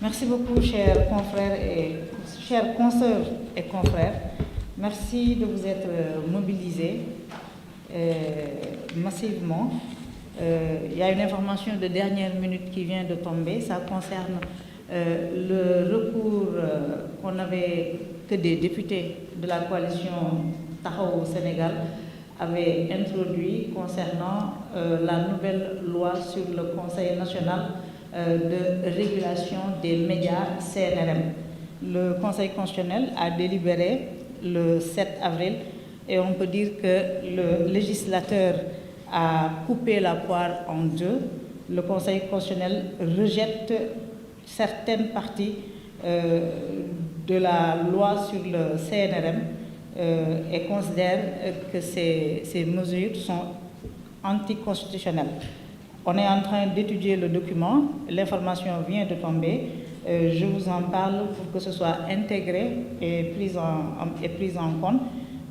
Merci beaucoup, chers confrères et chers consoeurs et confrères. Merci de vous être mobilisés massivement. Il y a une information de dernière minute qui vient de tomber. Ça concerne le recours que des députés de la coalition Taxawu Sénégal avaient introduit concernant la nouvelle loi sur le Conseil national de régulation des médias CNRM. Le Conseil constitutionnel a délibéré le 7 avril et on peut dire que le législateur a coupé la poire en deux. Le Conseil constitutionnel rejette certaines parties de la loi sur le CNRM et considère que ces mesures sont anticonstitutionnelles. On est en train d'étudier le document, l'information vient de tomber, je vous en parle pour que ce soit intégré et pris en compte.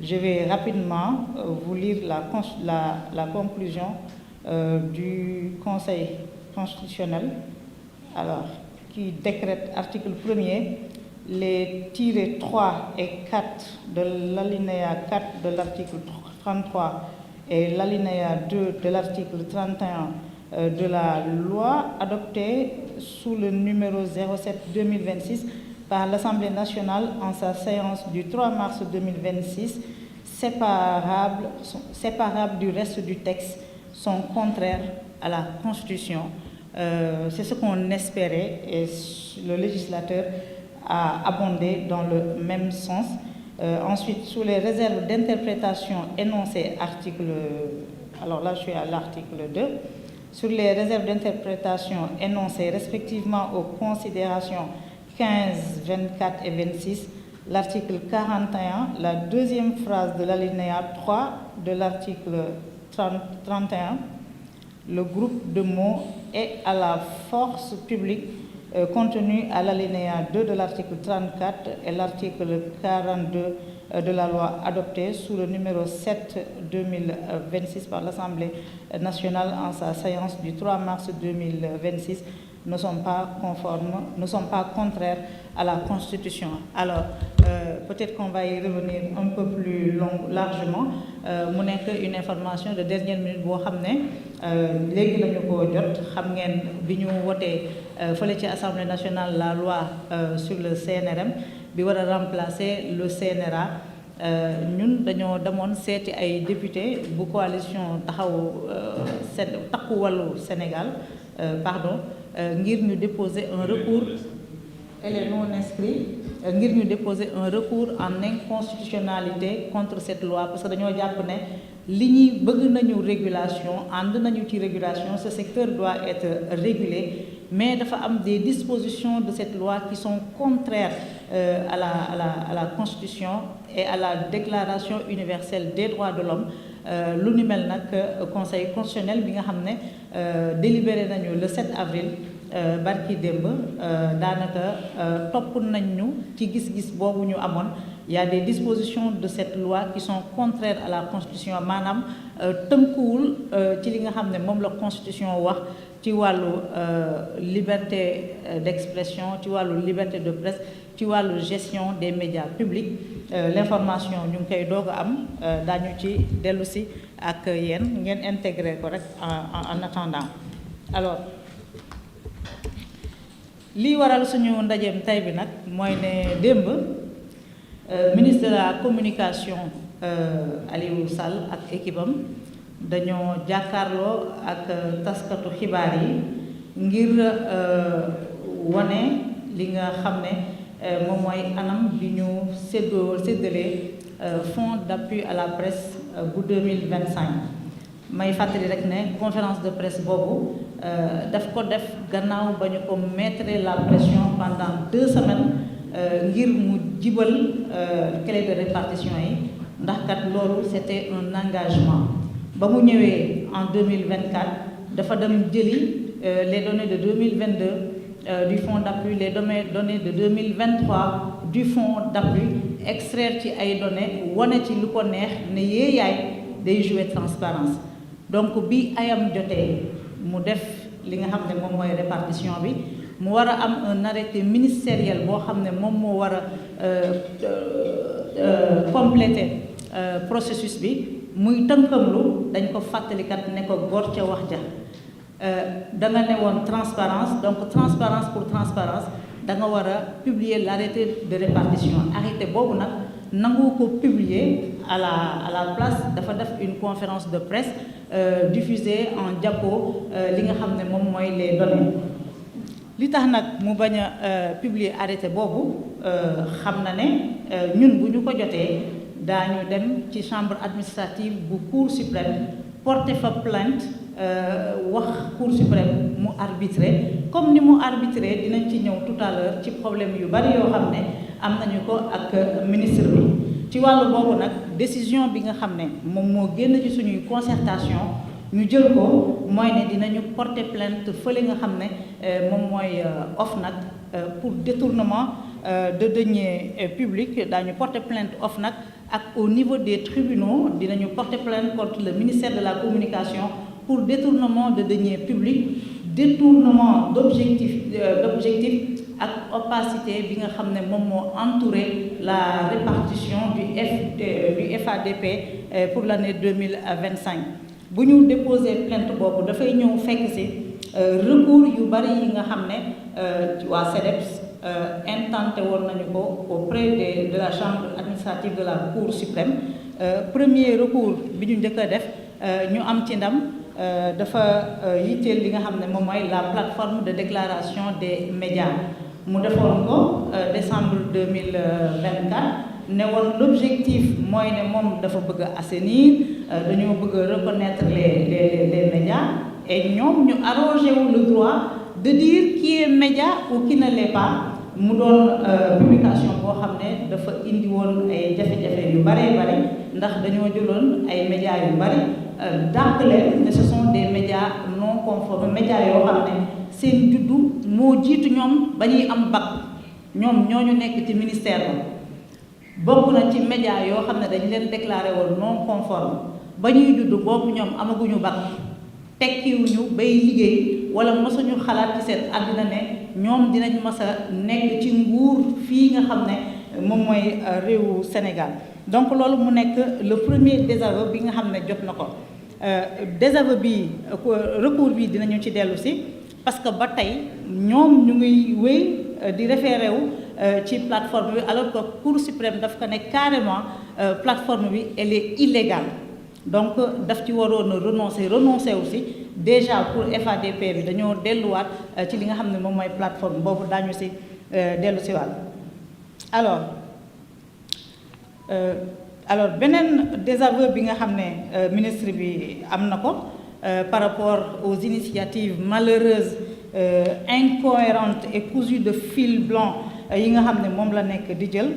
Je vais rapidement vous lire la conclusion du Conseil constitutionnel, qui décrète, article 1er, les tirés 3 et 4 de l'alinéa 4 de l'article 33 et l'alinéa 2 de l'article 31 de la loi adoptée sous le numéro 07-2026 par l'Assemblée nationale en sa séance du 3 mars 2026, séparables du reste du texte, sont contraires à la Constitution. C'est ce qu'on espérait et le législateur a abondé dans le même sens. Ensuite, sous les réserves d'interprétation énoncées alors là je suis à l'article 2, sur les réserves d'interprétation énoncées respectivement aux considérations 15, 24 et 26, l'article 41, la deuxième phrase de l'alinéa 3 de l'article 31, le groupe de mots est à la force publique contenu à l'alinéa 2 de l'article 34 et l'article 42 de la loi adoptée sous le numéro 7-2026 par l'Assemblée nationale en sa séance du 3 mars 2026 ne sont pas contraires à la Constitution. Alors, peut-être qu'on va y revenir un peu plus largement. Mu nekk une information de dernière minute boo xam ne léegi lañu ko jot xam ngeen bi ñu wotee fële ci Assemblée nationale la loi sur le CNRM bi war a remplacer le CNRA. Ñun dañoo demoon seeti ay député bu coalition Takku Wallu Sénégal ngir ñu déposer un recours et les non inscrits ngir ñu déposer un recours en inconstitutionnalité contre cette loi parce que dañoo jàpp ne li ñuy bëgg nañu régulation ànd nañu ci régulation, ce secteur doit être régulé, mais dafa am des dispositions de cette loi qui sont contraires à la Constitution et à la Déclaration universelle des droits de l'homme. Lu ni mel nag Conseil constitutionnel bi nga xam ne délibéré nañu le 7 avril barki démb daanaka topp nañ ñu ci gis-gis boobu ñu amoon. Il y a des dispositions de cette loi qui sont contraires à la Constitution maanaam tënkuwul ci li nga xam ne moom la Constitution wax ci wàllu liberté d'expression, ci wàllu liberté de presse, ci wàllu gestion des médias publics. L'information ñu ngi koy doog a am daañu ci dellu si ak yéen ngeen intégré ko rek en attendant. Alors lii waral suñu ndajeem tey bi nag mooy ne démb ministre de la communication Aliou Sall ak équipe am dañoo jàkkaarloo ak taskatu xibaar yi ngir wane li nga xam ne moom mooy anam bi ñu séddalee fonds d'appui à la presse bu 2025. may fàttali rek ne conférence de presse boobu daf ko def gannaaw ba ñu ko mettre la pression pendant 2 semaines ngir mu jibal clé de répartition yi ndax kat loolu c'était un engagement. Ba mu ñëwee en 2024 dafa dem jëli les données de 2022 du fonds d'appui, les données de 2023 du fonds d'appui, extraire ci ay données wane ci lu ko neex ne yéeyaay day jouer transparence. Donc bi ayam jotee mu def li nga xam ne moom mooy répartition bi mu war a am un arrêté ministériel boo xam ne moom moo war a compléter processus bi muy tënkamlu dañ ko fàttalikat ne ko góor ca wax ja da nga ne woon transparence donc transparence pour transparence da nga war a publier l'arrêté de répartition arrêté boobu nag nangu ko publier à la place dafa def une conférence de presse diffusée en diapo li nga xam ne moom mooy les données li tax nag mu bañ a publier arrêté boobu xam na ne ñun bu ñu ko jotee daañu dem ci chambre administrative bu cour suprême porter fa plainte wax cour suprême mu arbitrer comme ni mu arbitrer dinañ ci ñëw tout à l'heure ci problème yu bari yoo xam ne am nañu ko ak ministre bi ci wàllu boobu nag décision bi nga xam ne moom moo génn ci suñuy concertation ñu jël ko mooy ne dinañu porter plainte fële nga xam ne moom mooy OFNAC pour détournement de deniers publics daañu porter plainte OFNAC ak au niveau des tribunaux dinañu porter plainte contre le ministère de la communication pour détournement de deniers publics détournement d'objectifs ak opacité bi nga xam ne moom moo entouré la répartition du FADP pour l'année 2025 bu ñu déposé plainte boobu dafay ñëw fekk ci recours yu bari yi nga xam ne waa CDEPS intenté woon nañu ko auprès de la chambre administrative de la cour suprême premier recours bi ñu njëkk a def ñu am ci ndam dafa yitteel li nga xam ne moom mooy la plateforme de déclaration des médias mu defoon ko décembre 2024 ne woon l'objectif mooy ne moom dafa bëgg a assainir dañoo bëgg a reconnaître les médias et ñoom ñu arrogé wu le droit de dire qui est média ou qui ne l'est pas mu doon publication boo xam ne dafa indi woon ay jafe-jafe yu bare ndax dañoo jëloon ay médias yu bari dàq leen ne ce sont des médias non conformes médias yoo xam ne seen juddu moo jiitu ñoom ba ñuy am bac ñoom ñooñu nekk ci ministère ba bokk na ci médias yoo xam ne dañ leen déclaré woon non conforme ba ñuy juddu boobu ñoom amaguñu bac tekkiwuñu bay liggéey wala mosuñu xalaat ci seen àddina ne ñoom dinañ mas a nekk ci nguur fii nga xam ne moom mooy réewu Sénégal donc loolu mu nekk le premier désaveu bi nga xam ne jot na ko désaveu bi recours bi dinañu ci dellu si parce que ba tey ñoom ñu ngi wéy di référé wu ci plateforme bi alors que Cour suprême daf ko ne carrément plateforme bi elle est illégale donc daf ci waroon a renoncer aussi déjà pour FADP bi dañoo delluwaat ci li nga xam ne moom mooy plateforme boobu daañu si dellu si waat alors beneen désaveu bi nga xam ne ministre bi am na ko par rapport aux initiatives malheureuses incohérentes et cousues de fil blanc yi nga xam ne moom la nekk di jël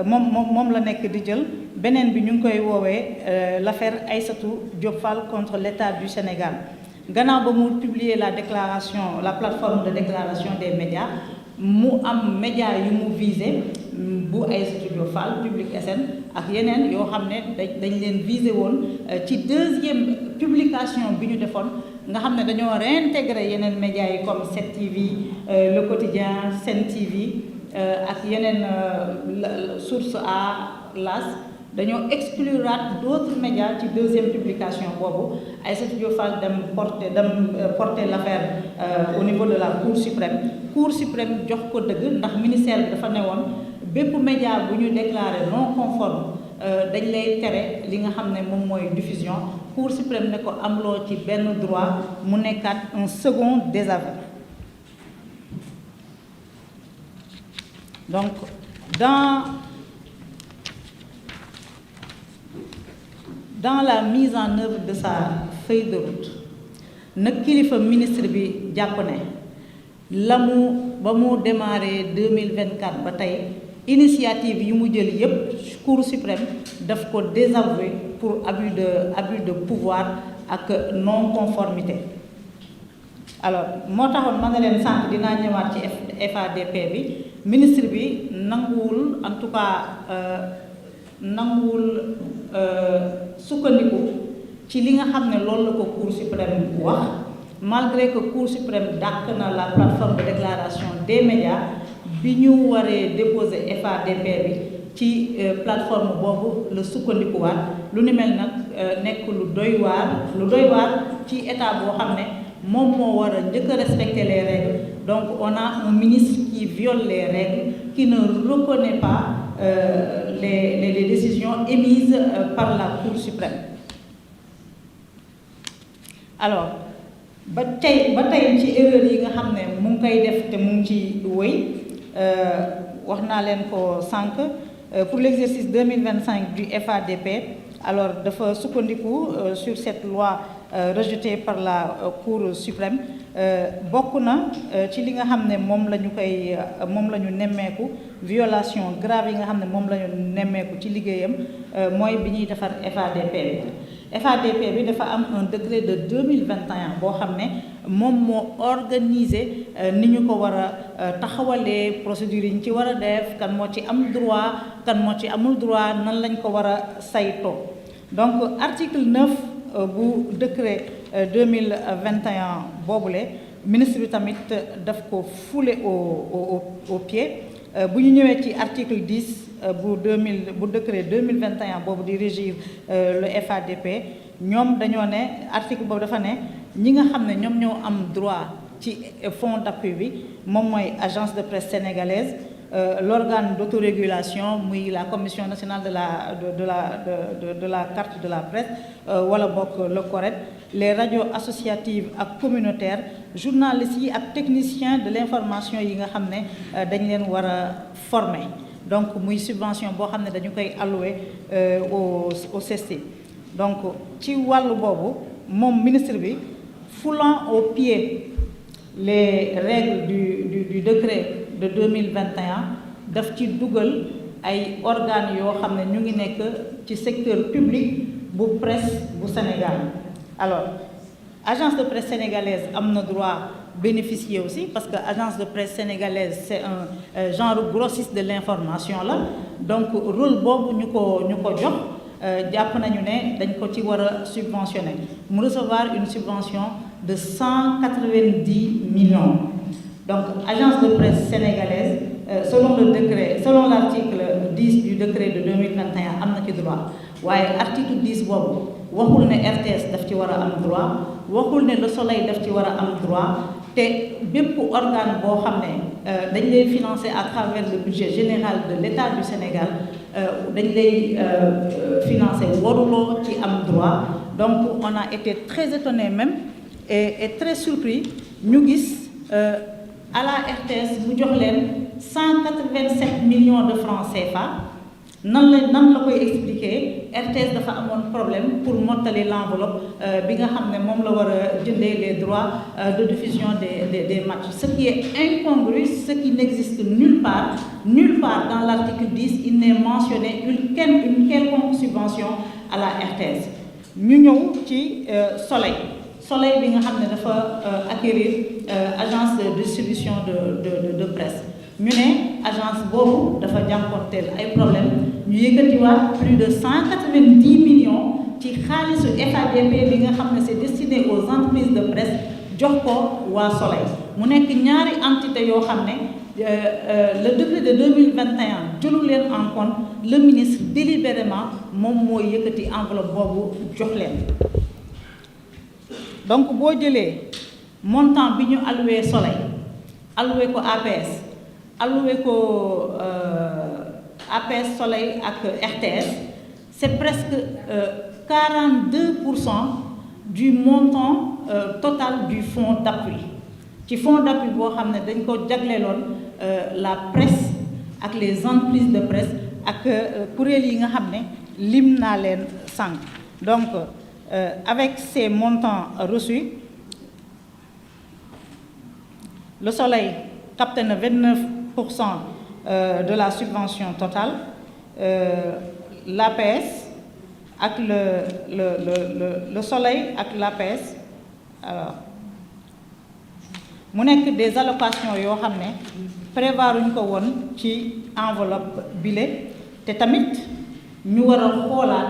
moom la nekk di jël beneen bi ñu ngi koy woowee l'affaire Aïssatou Diop Fall contre l'État du Sénégal gannaaw ba mu publier la plateforme de déclaration des médias mu am médias yu mu visé bu Aïssatou Diop Fall Public SN ak yeneen yoo xam ne dañ leen visé woon ci deuxième publication bi ñu defoon nga xam ne dañoo réintégrer yeneen médias yi comme 7TV Le Quotidien Sen TV ak yeneen Source A L'As dañoo excluraat d'autres médias ci deuxième publication boobu Aïssatou Diop Fall dem porter l'affaire au niveau de la Cour suprême jox ko dëgg ndax ministère bi dafa newoon bépp média bu ñu déclaré non conforme dañ lay tere li nga xam ne moom mooy diffusion Cour suprême ne ko amloo ci benn droit mu nekkaat un second désaveu donc dans la mise en œuvre de sa feuille de route nag kilifa ministre bi jàpp ne ba mu démarré 2024 ba tey initiative yi mu jël yépp Cour suprême daf ko désavouer pour abus de pouvoir ak non conformité alors moo taxoon ma nga leen sànq dinaa ñëwaat ci FADP bi ministre bi nanguwul en tout cas sukkandiku ci li nga xam ne loolu la ko Cour suprême wax malgré que Cour suprême dàq na la plateforme de déclaration des médias bi ñu waree déposer FADP bi ci plateforme boobu la sukkandikuwaat lu ni mel nag nekk lu doy waar ci état boo xam ne moom moo war a njëkk a respecter les règles. Donc on a un ministre qui viole les règles, qui ne reconnaît pas les décisions émises par la Cour suprême. Alors ba tey ci erreur yi nga xam ne mu ngi koy def te mu ngi ci wéy wax naa leen ko sànq pour l'exercice 2025 du FADP. Alors dafa sukkandiku sur cette loi rejetée par la Cour suprême bokk na ci li nga xam ne moom la ñu nemmeeku violation grave yi nga xam ne moom la ñu nemmeeku ci liggéeyam mooy bi ñuy defar FADP bi. FADP bi dafa am un décret de 2021 boo xam ne moom moo organisé ni ñu ko war a taxawalee procédures yi ñu ci war a def kan moo ci am droit kan moo ci amul droit nan lañ ko war a saytoo. Donc article 9 bu décret 2021 boobule ministre bi tamit daf ko foulé au pied bu ñu ñëwee ci article 10 bu décret 2021 boobu di régir le FADP ñoom dañoo ne article boobu dafa ne ñi nga xam ne ñoom ñoo am droit ci fonds d'appui bi moom mooy agence de presse sénégalaise, l'organe d'autorégulation muy la commission nationale de la carte de la presse wala bokk le CORED, les radios associatives ak communautaires, journalistes yi ak techniciens de l'information yi nga xam ne dañ leen war a former. Donc muy subvention boo xam ne dañu koy allouer au CESTI. Donc ci wàllu boobu moom ministre bi foulant au pied les règles du décret de 2021 daf ci dugal ay organes yoo xam ne ñu ngi nekk ci secteur public bu presse bu Sénégal. Alors agence de presse sénégalaise am na droit bénéficier aussi parce que agence de presse sénégalaise c'est un genre grossiste de l'information là, donc rôle boobu ñu ko jox jàpp nañu ne dañ ko ci war a subventionner mu recevoir une subvention de 190 millions. Donc agence de presse sénégalaise selon l'article 10 du décret de 2021 am na ci droit waaye article 10 boobu waxul ne RTS daf ci war a am droit, waxul ne Le Soleil daf ci war a am droit, te bépp organe boo xam ne dañ lay financer à travers le budget général de l'État du Sénégal dañ lay financer waruloo ci am droit. Donc on a été très étonnés même et très surpris ñu gis à la RTS mu jox leen 187 millions de francs CFA. nan la koy expliquer RTS dafa amoon problème pour mottali l'enveloppe bi nga xam ne moom la war a jëndee les droits de diffusion des matchs, ce qui est incongru, ce qui n'existe nulle part dans l'article 10 il n'est mentionné une quelconque subvention à la RTS. ñu ñëw ci Soleil bi nga xam ne dafa acquérir agence de distribution de presse. ñu ne agence boobu dafa jànkonteel ay problème ñu yëkkatiwaat plus de 190 millions ci xaalisu FADP bi nga xam ne c'est destiné aux entreprises de presse jox ko waa Soleil mu nekk ñaari entité yoo xam ne le décret de 2021 jëlu leen en compte, le ministre délibérément moom moo yëkkati enveloppe boobu jox leen. Donc boo jëlee montant bi ñu alloué Soleil alloué ko APS alloué ko APS Soleil ak RTS, c'est presque 42% du montant total du fonds d'appui. ci fonds d'appui boo xam ne dañ ko jagleeloon la presse ak les entreprises de presse ak kuréel yi nga xam ne lim naa leen sànq. Donc avec ces montants reçus, Le Soleil capte na 29% de la subvention totale, l'APS ak le Soleil ak l'APS alors mu nekk des allocations yoo xam ne prévoiruñ ko woon ci enveloppe bile te tamit ñu war a xoolaat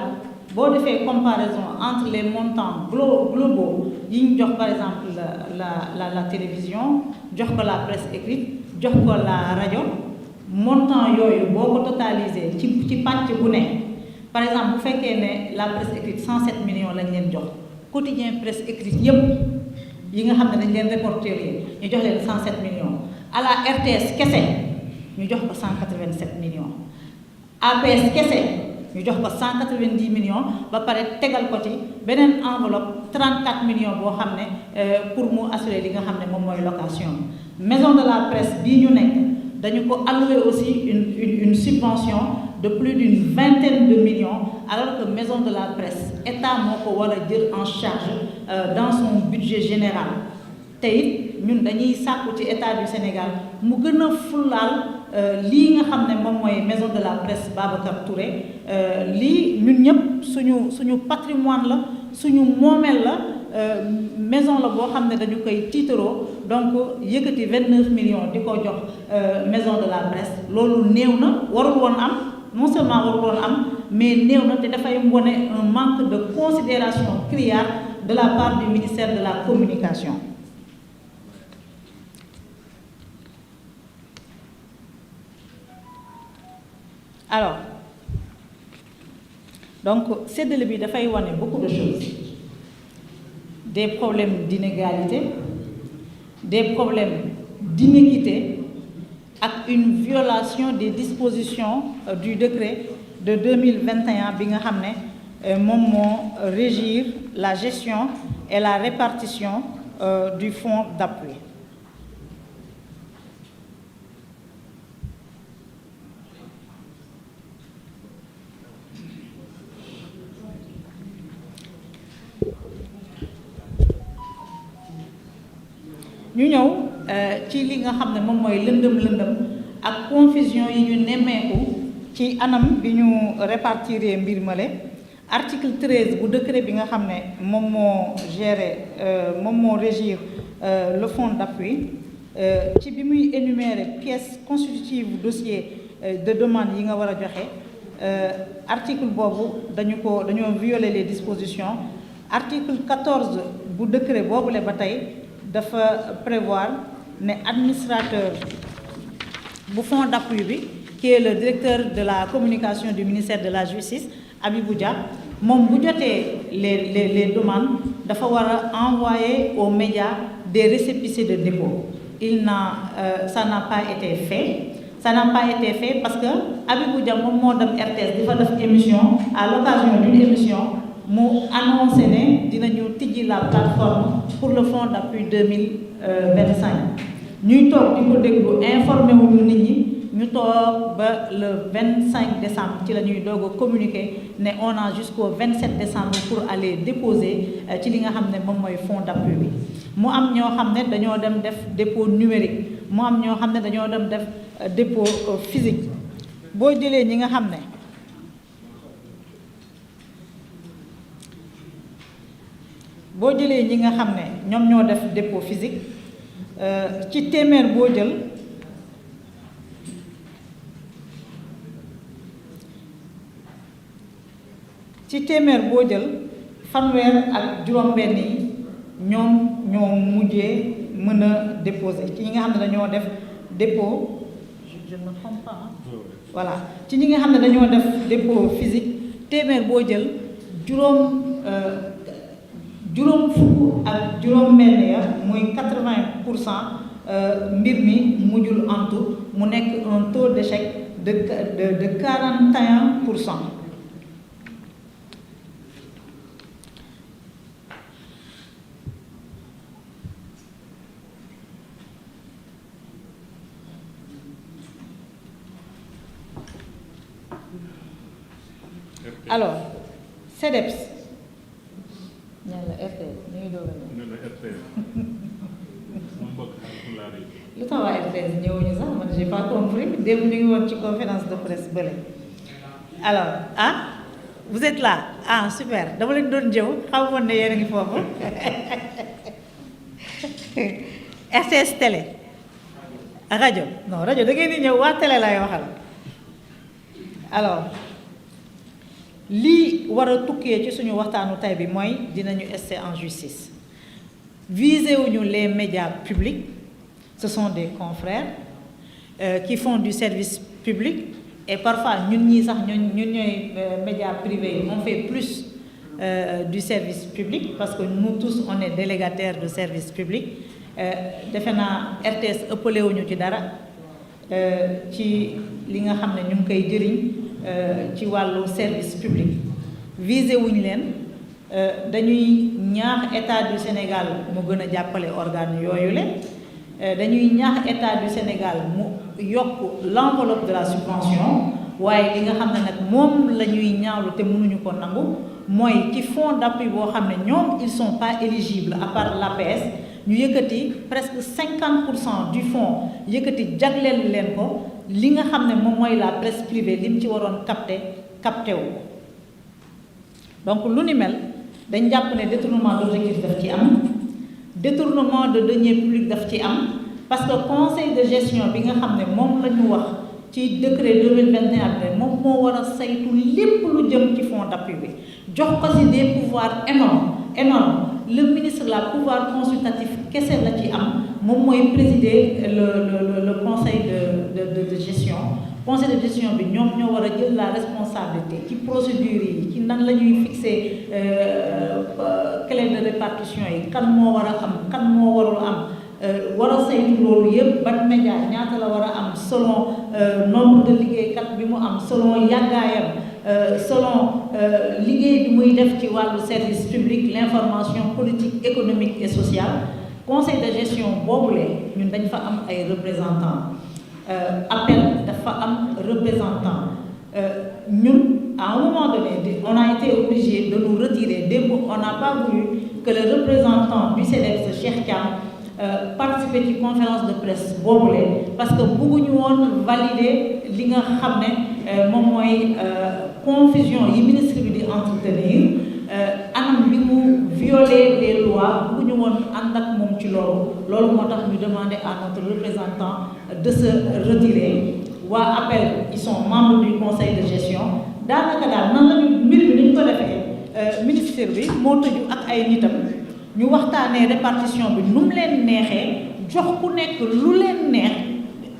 boo defee comparaison entre les montants globaux yi ñu jox par exemple la télévision jox ko la presse écrite jox ko la rajo montant yooyu boo ko totalisé ci pàcc bu ne par exemple bu fekkee ne la presse écrite 107 millions lañ leen jox quotidien presse écrite yépp yi nga xam ne dañ leen répertorier ñu jox leen 107 millions à la RTS kese ñu jox ko 187 millions APS kese ñu jox ko 190 millions ba pare tegal ko ci beneen enveloppe 34 millions boo xam ne pour mu assurer li nga xam ne moom mooy location maison de la presse bii ñu nekk dañu ko allouer aussi une subvention de plus d'une vingtaine de millions alors que maison de la presse état moo ko war a jël en charge dans son budget général te it ñun dañuy sàkku ci état du Sénégal mu gën a fullaal lii nga xam ne moom mooy maison de la presse Babacar Touré lii ñun ñëpp suñu patrimoine la suñu moomeel la maison la boo xam ne dañu koy tiitaroo donc yëkkati 29 millions di ko jox maison de la presse loolu néew na warul woon am non seulement warul woon am mais néew na te dafay wone un manque de considération criard de la part du ministère de la communication. Alors donc séddale bi dafay wane beaucoup de choses des problèmes d'inégalité des problèmes d'inéquité ak une violation des dispositions du décret de 2021 bi nga xam ne moom moo régir la gestion et la répartition du fonds d'appui. ñu ñëw ci li nga xam ne moom mooy lëndëm ak confusion yi ñu nemmeeku ci anam bi ñu répartir mbir male article 13 bu décret bi nga xam ne moom moo gérer moom moo régir le fonds d'appui ci bi muy énumérer pièces constitutives dossier de demande yi nga war a joxe article boobu dañoo violer les dispositions article 14 bu décret boobule ba tey dafa prévoir ne administrateur bu fonds d'appui bi qui est le directeur de la communication du ministère de la justice Abibou Dia moom bu jotee les demandes dafa war a envoyer aux médias des récépissés de dépôt ça n'a pas été fait parce que Abibou Dia moom moo dem RTS di fa def émission à l'occasion d'une émission mu annoncé ne dinañu tijji la plateforme pour le fonds d'appui 2025 ñuy toog di ko déglu informé wuñu nit ñi ñu toog ba le 25 décembre ci la ñuy doog a communiquer ne on a jusqu'au 27 décembre pour aller déposer ci li nga xam ne moom mooy fonds d'appui bi mu am ñoo xam ne dañoo dem def dépôt numérique mu am ñoo xam ne dañoo dem def dépôt physique boo jëlee ñi nga xam ne ñoom ñoo def dépôt physique ci téeméer boo jël fanweer ak juróom-benn yi ñoom ñoo mujjee mën a déposer ci ñi nga xam ne dañoo def dépôt je ne me trompe pas voilà ci ñi nga xam ne dañoo def dépôt physique téeméer boo jël juróom fukk ak juróom-benn ya muy 80% mbir mi mujjul antu mu nekk un taux d'échec de 41%. Alors CDEPS ñaan la RTS ñu ngi doog lu tax waa RTS ñëwuñu sax man j'ai pas compris démb ñu ngi woon ci conférence de presse bële alors vous êtes là super dama leen doon jëw xaw woon ne yéen a ngi foofu RTS télé rajo non rajo da ngeen di ñëw waa télé lay waxal alors lii war a tukkee ci suñu waxtaanu tay bi mooy dinañu ester en justice visé wuñu les médias publics, ce sont des confrères qui font du service public, et parfois ñun ñii sax ñun ñooy médias privés on fait plus du service public parce que nous tous on est délégataires de service public. defe naa RTS ëppale wuñu ci dara ci li nga xam ne ñu ngi koy jëriñ ci wàllu service public. visé wuñu leen dañuy ñaax état du Sénégal mu gën a jàppale organes yooyu leen dañuy ñaax état du Sénégal mu yokk l'enveloppe de la subvention, waaye li nga xam ne nag moom la ñuy ñaawlu te mënuñu ko nangu mooy ci fonds d'appui boo xam ne ñoom ils sont pas éligibles à part l'APS ñu yëkkati presque 50% du fonds yëkkati jagleel leen ko li nga xam ne moom mooy la presse privée li mu ci waroon capté wu. donc lu ni mel dañ jàpp ne détournement d'objectif daf ci am, détournement de deniers publics daf ci am, parce que conseil de gestion bi nga xam ne moom la ñu wax ci décret 2021 moom moo war a saytu lépp lu jëm ci fonds d'appui bi jox ko ci des pouvoirs énormes. Le ministre la pouvoir consultatif kese la ci am moom mooy présider le conseil de gestion. Conseil de gestion bi ñoom ñoo war a jël la responsabilité ci procédure yi ci nan la ñuy fixer clé de répartition yi kan moo war a am kan moo warul am war a saytu loolu yëpp ban média ñaata la war a am selon nombre de liggéeykat bi mu am selon yàggaayam selon liggéey bi muy def ci wàllu service public, l'information politique, économique et sociale. Conseil de gestion boobule ñun dañ fa am ay représentants appel dafa am représentant ñun à un moment donné on a été obligé de nous retirer démb on n'a pas voulu que le représentant du CEDEPS Cheikh Thiam participer ci conférence de presse boobule parce que bëgguñu woon valider li nga xam ne moom mooy confusion yi ministre bi di entretenir anam bi mu violer les lois bëgguñu woon ànd ak moom ci loolu moo tax ñu demander à notre représentant de se retirer. waa appel ils sont membres du conseil de gestion daanaka daal nan lañu mbir bi ni ñu ko defee ministère bi moo tëju ak ay nitam ñu waxtaanee répartition bi nu mu leen neexee jox ku nekk lu leen neex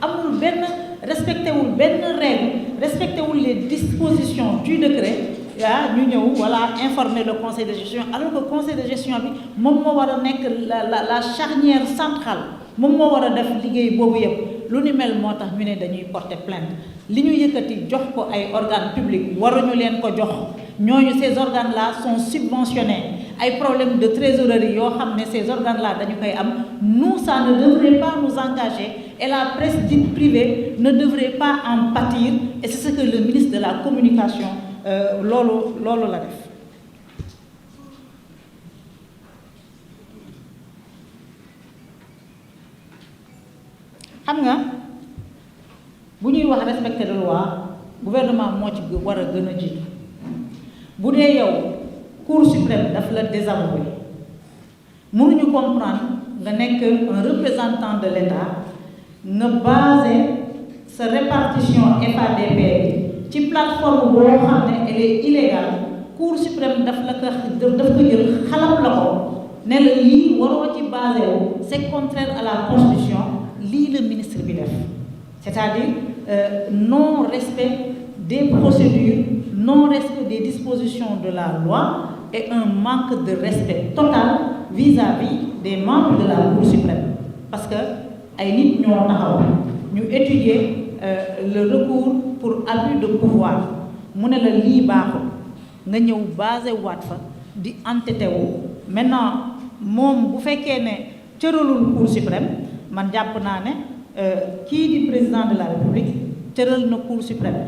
amul benn respecté wul benn règle respecté wul les dispositions du décret ñu ñëw voilà informer le conseil de gestion alors que conseil de gestion bi moom moo war a nekk la charnière centrale moom moo war a def liggéey boobu yëpp lu ni mel moo tax ñu ne dañuy porter plainte li ñu yëkkati jox ko ay organes publics waruñu leen ko jox ñooñu ces organes là sont subventionnés ay problèmes de trésorerie yoo xam ne ces organes là dañu koy am nous ça ne devrait pas nous engager et la presse dite privée ne devrait pas en pâtir et c'est ce que le ministre de la communication loolu la def. xam nga bu ñuy wax respecter la loi gouvernement moo ci war a gën a jiitu bu dee yow cour suprême daf la désavoué mënuñu comprendre nga nekk un représentant de l'État nga basé sa répartition FADP ci plateforme boo xam ne elle est illégale cour suprême daf ko jël xalam la ko ne la lii waroo ci basé wu c'est contraire à la constitution. lii le ministre bi def c'est-à-dire non respect des procédures non respect des dispositions de la loi et un manque de respect total vis-à-vis des membres de la Cour suprême parce que ay nit ñoo taxaw ñu étudier le recours pour abus de pouvoir mu ne la lii baaxul nga ñëw basé waat fa di entêté wu maintenant moom bu fekkee ne cëralul Cour suprême man jàpp naa ne kii di président de la République tëral na Cour suprême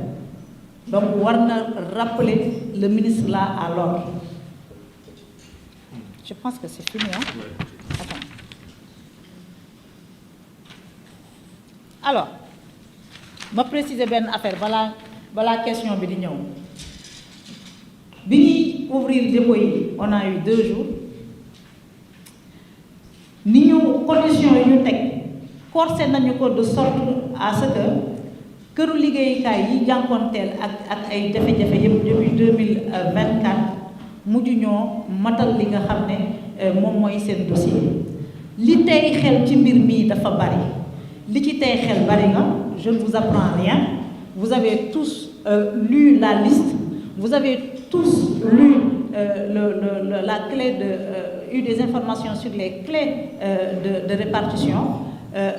donc war na rappeler le ministre là à l'ordre. Je pense que c'est fini hein. Attends. Alors ma préciser benn affaire balaa question bi di ñëw bi ñuy ouvrir dépôt yi on a eu 2 jours ni ñu conditions yi ñu teg forcé nañu ko de sorte à ce que këru liggéeyukaay yi jànkoonteel ak ay jafe-jafe yëpp depuis 2024 mujj ñoo matal li nga xam ne moom mooy seen dossier li tey xel ci mbir mii dafa bari li ci tey xel bari nga je ne vous apprends rien vous avez tous lu la liste vous avez tous lu la clé eu des informations sur les clés de répartition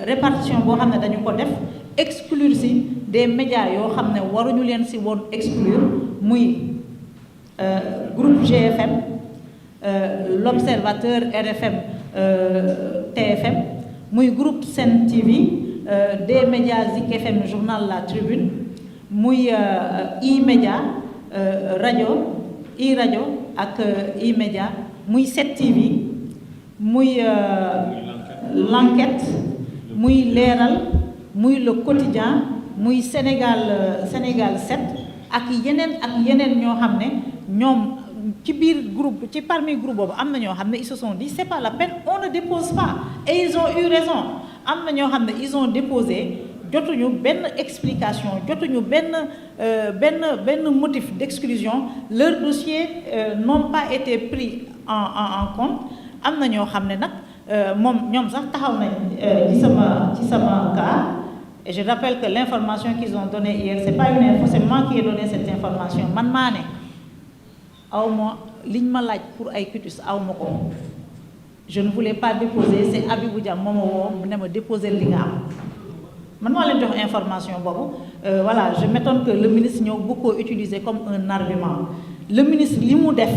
répartition boo xam ne dañu ko def exclure si des médias yoo xam ne waruñu leen si woon exclure muy groupe GFM l'Observateur RFM TFM muy groupe Sen TV des médias Zik FM journal La Tribune muy E-Média rajo i-rajo ak E-Média muy 7TV muy l'enquête muy leeral muy le quotidien muy Sénégal 7 ak yeneen ñoo xam ne ñoom ci biir groupe ci parmi groupe boobu am na ñoo xam ne ils se sont dit c'est pas la peine on ne dépose pas et ils ont eu raison am na ñoo xam ne ils ont déposé jotuñu benn explication jotuñu benn motif d'exclusion leur dossier n'ont pas été pris en compte am na ñoo xam ne nag ñoom sax taxaw nañ ci sama cas et je rappelle que l'information qu'ils ont donnée hier c'est pas une info c'est moi qui ai donné cette information man maa ne aw ma liñ ma laaj pour ay cutis aw ma ko je ne voulais pas déposer c'est Abibou Dia moo ma woo ne ma déposer li nga am man moo leen jox information boobu voilà je m'étonne que le ministre ñëw bu ko utiliser comme un argument le ministre li mu def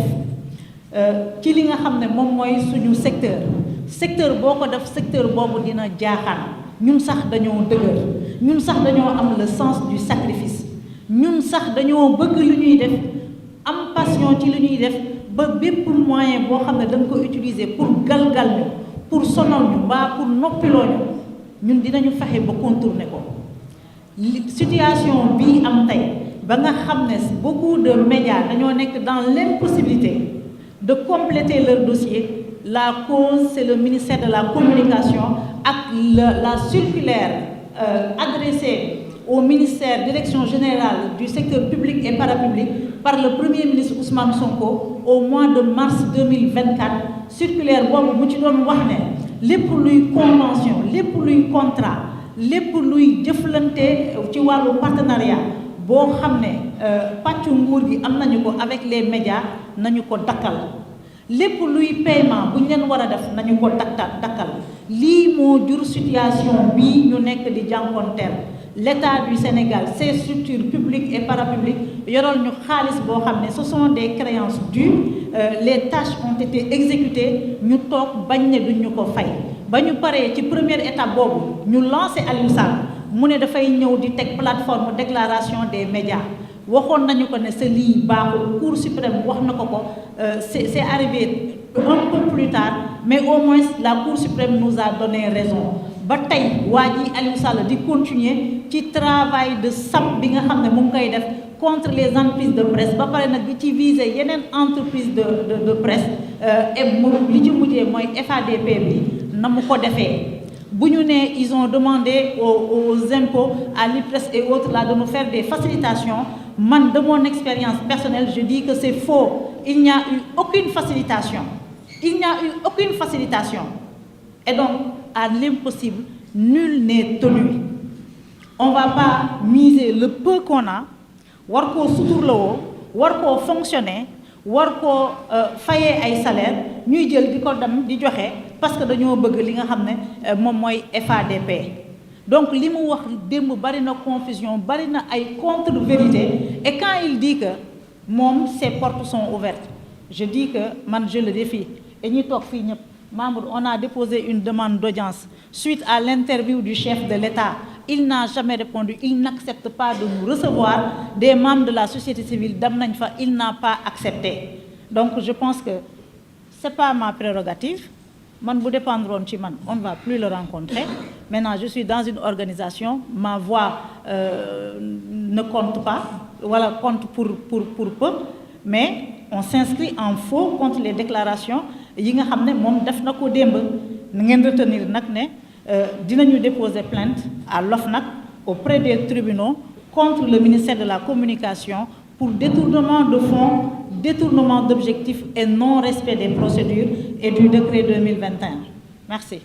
ci li nga xam ne moom mooy suñu secteur boo ko def secteur boobu dina jaaxaan ñun sax dañoo dëgër ñun sax dañoo am le sens du sacrifice ñun sax dañoo bëgg lu ñuy def am passion ci lu ñuy def ba bépp moyen boo xam ne da nga ko utiliser pour galgal ñu pour sonal ñu mbaa pour noppiloo ñu ñun dinañu fexe ba contourner ko situation bii am tey ba nga xam ne beaucoup de médias dañoo nekk dans l'impossibilité de compléter leur dossier la cause c'est le ministère de la communication ak la circulaire adressée au ministère direction générale du secteur public et parapublic par le premier ministre Ousmane Sonko au mois de mars 2024 circulaire boobu mu ci doon wax ne lépp luy convention lépp luy contrat lépp luy jëflante ci wàllu partenariat boo xam ne pàccu nguur gi am nañu ko avec les médias nañu ko dakkal lépp luy paiement bu ñu leen war a def nañu ko dakkal lii moo jur situation bii ñu nekk di jànkonteel l'État du Sénégal ses structures publiques et parapubliques yoral ñu xaalis boo xam ne ce sont des créances dues les tâches ont été exécutées ñu toog bañ ne duñ ñu ko fay ba ñu paree ci première étape boobu ñu lancé Aliou Sall mu ne dafay ñëw di teg plateforme déclaration des médias waxoon nañu ko ne sa lii baaxul Cour suprême wax na ko c'est arrivé un peu plus tard mais au moins la Cour suprême nous a donné raison ba tey waa ji Aliou Sall di continuer ci travail de sap bi nga xam ne mu ngi koy def contre les entreprises de presse ba pare nag di ci viser yeneen entreprise de presse et mu li ci mujjee mooy FADP bi na mu ko defee bu ñu nee ils ont demandé aux impôts à l'IPRES et autres là de nous faire des facilitations man de mon expérience personnelle je dis que c'est faux il n'y a eu aucune facilitation et donc à l'impossible nul n'est tenu on va pas miser le peu qu'on a war koo suturlawoo war koo fonctionner war koo fayee ay salaire ñuy jël di ko dem di joxe parce que dañoo bëgg li nga xam ne moom mooy FADP donc li mu wax démb bari na confusion bari na ay contre-vérité et quand il dit que moom ses portes sont ouvertes je dis que man je le défie et ñi toog fii ñëpp Mamour on a déposé une demande d'audience suite à l'interview du chef de l'État il n'a jamais répondu il n'accepte pas de nous recevoir des membres de la société civile dem nañ fa il n'a pas accepté donc je pense que c'est pas ma prérogative man bu dépendroon ci man on ne va plus le rencontrer maintenant je suis dans une organisation ma voix ne compte pas voilà compte pour peu mais on s'inscrit en faux contre les déclarations yi nga xam ne moom def na ko démb na ngeen retenir nag ne dinañu déposer plainte à l'OFNAC auprès des tribunaux contre le ministère de la Communication pour détournement de fonds, détournement d'objectifs et non-respect des procédures et du décret 2021. Merci.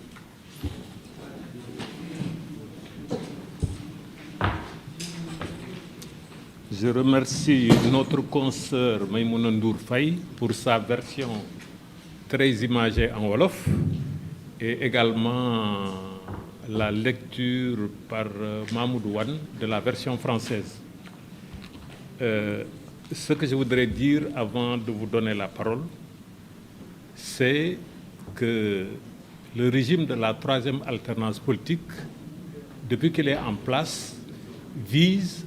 Je remercie notre consoeur Maïmouna Ndour Faye pour sa version très imagée en Wolof et également la lecture par Mahmoud Wane de la version française. Ce que je voudrais dire avant de vous donner la parole, c'est que le régime de la troisième alternance politique, depuis qu'il est en place, vise